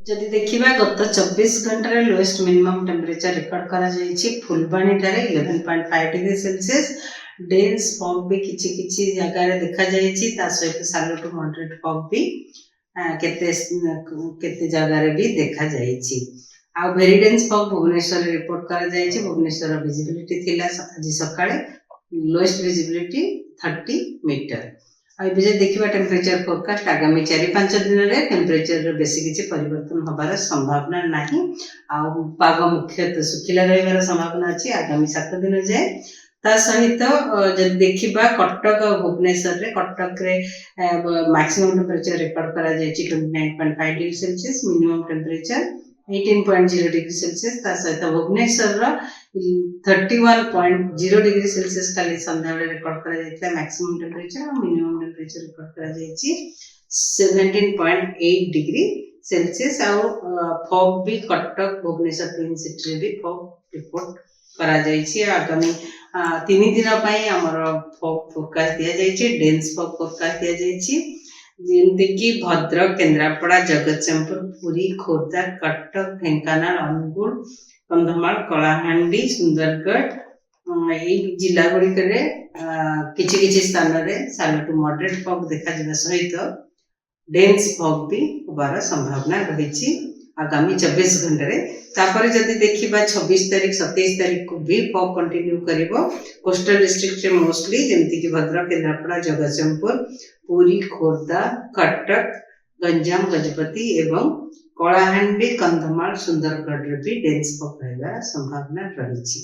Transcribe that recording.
जदि देखिबा गत 24 घंटा लोएस्ट मिनिमम टेम्परेचर रिकॉर्ड करा जायछि फुलबाणी टारे 11.5 डिग्री सेल्सियस। डेन्स फॉग भी किछि जगह रे देखा जायछि, ता सहित सालो टू मॉडरेट फॉग भी केते जगह रे भी देखा जायछि। A very dense fog Bhubaneswar report करा जायछि। भुवनेश्वर विजिबिलिटी थिला आज सकाळे लोएस्ट विजिबिलिटी 30 मीटर। आज देखिए टेम्परेचर फोरकास्ट आगामी 4-5 दिन में टेम्परेचर बेसी किसी परिवर्तन होबार संभावना नहीं। पाग मुख्यतः सुखिला रही संभावना अच्छी आगामी 7 दिन जाए। ता सहित जब देखा कटक और भुवनेश्वर रे कटक रे मैक्सिमम टेम्परेचर रिकॉर्ड करा 29.5 degree Celsius, minimum temperature 18.0 degree Celsius. ता सहित भुवनेश्वर 31.0 डिग्री सेल्सियस खाली संध्या रिकॉर्ड करा मैक्सिमम टेम्परेचर और मिनिमम टेम्परेचर रिकॉर्ड करा 17.8 डिग्री सेल्सियस। फॉग भी कटक भुवनेश्वर ट्विन सिटी भी फॉग रिपोर्ट करा आगामी 3 दिन फॉग फोरकास्ट दि जाइए। डेन्स फॉग फोरकास्ट दि जाइए जमती कि भद्रक, केन्द्रापड़ा, जगतसिंहपुर, पुरी, खोर्धा, कटक, ढेंकानाल, अनुगुल, कंधमाल, कलाहांडी, सुंदरगढ़ यही जिला गुड़िक किछि स्थान रे सालो टू मॉडरेट फॉग देखा जाबा सहित डेन्स फॉग भी होबार संभावना रही आगामी 24 घंटे। तापर जदि देखिबा 26 तारीख 27 तारीख को भी फॉग कंटिन्यू करिवो कोस्टल डिस्ट्रिक्ट रे मोस्टली जेमती कि भद्रक, केन्द्रापड़ा, जगतसिंहपुर, पुरी, खोर्धा, कटक, गंजाम, गजपति एवं कलाहांडी, कंधमाल, सुंदरगढ़ रे भी डेन्स फॉग रहबार संभावना रही।